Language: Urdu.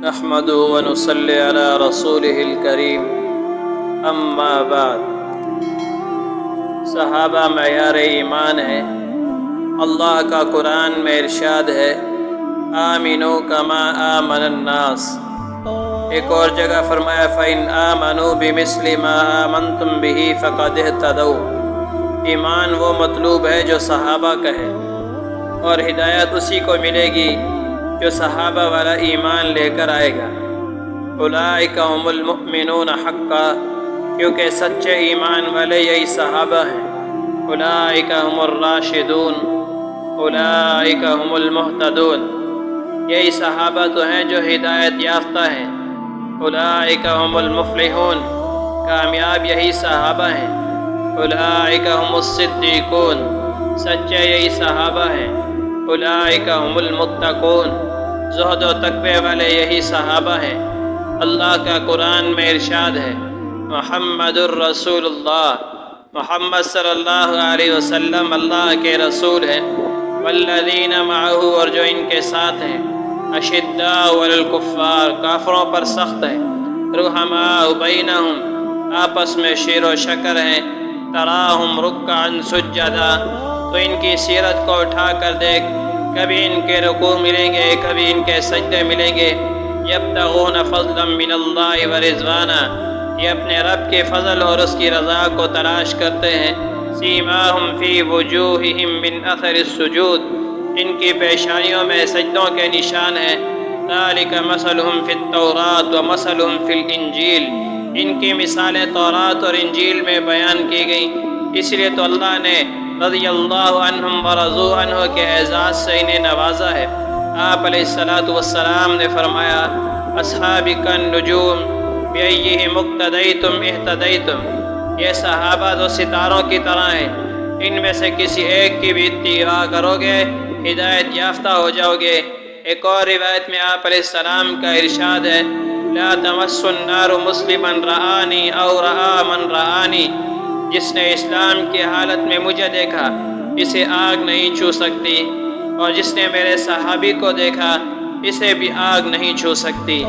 نحمده ونصلي على رسوله الكريم اما بعد۔ صحابہ معیار ایمان ہے۔ اللہ کا قرآن میں ارشاد ہے آمنو کما آمن الناس۔ ایک اور جگہ فرمایا فَإِنْ آمَنُوا بِمِثْلِ مَا آمَنْتُمْ بِهِ فَقَدِ اهْتَدَوْا۔ ایمان وہ مطلوب ہے جو صحابہ کا ہے، اور ہدایت اسی کو ملے گی جو صحابہ والا ایمان لے کر آئے گا۔ اولئک هم المؤمنون حقا، کیونکہ سچے ایمان والے یہی صحابہ ہیں۔ اولئک هم الراشدون، اولئک هم المہتدون، یہی صحابہ تو ہیں جو ہدایت یافتہ ہیں۔ اولئک هم المفلحون، کامیاب یہی صحابہ ہیں۔ اولئک هم الصدیقون، سچے یہی صحابہ ہیں۔ اولئک هم المتقون، زہد و تقوی والے یہی صحابہ ہیں۔ اللہ کا قرآن میں ارشاد ہے محمد الرسول اللہ، محمد صلی اللہ علیہ وسلم اللہ کے رسول ہیں۔ والذین معہ، اور جو ان کے ساتھ ہیں۔ اشداء علی الکفار، کافروں پر سخت ہیں۔ رحماء بینہم، آپس میں شیر و شکر ہیں۔ تراہم رکعا سجدا، تو ان کی سیرت کو اٹھا کر دیکھ، کبھی ان کے رکوع ملیں گے، کبھی ان کے سجدے ملیں گے۔ یبتغون فضلا من اللہ ورضوانا، یہ اپنے رب کے فضل اور اس کی رضا کو تلاش کرتے ہیں۔ سیماہم فی وجوہہم من اثر السجود، ان کی پیشانیوں میں سجدوں کے نشان ہیں۔ ذالک مثلہم فی التوراۃ ومثلہم فی الانجیل، ان کی مثالیں تورات اور انجیل میں بیان کی گئیں، اس لیے تو اللہ نے رضی اللہ عنہم ورضوا عنہ کے اعزاز سے انہیں نوازا ہے۔ آپ علیہ السلام نے فرمایا اصحابی کالنجوم بأیہم اقتدیتم اہتدیتم، یہ صحابہ تو ستاروں کی طرح ہیں، ان میں سے کسی ایک کی بھی اتباع کرو گے ہدایت یافتہ ہو جاؤ گے۔ ایک اور روایت میں آپ علیہ السلام کا ارشاد ہے لا تمس النار مسلما رآنی او رآ من رآنی، جس نے اسلام کی حالت میں مجھے دیکھا اسے آگ نہیں چھو سکتی، اور جس نے میرے صحابی کو دیکھا اسے بھی آگ نہیں چھو سکتی۔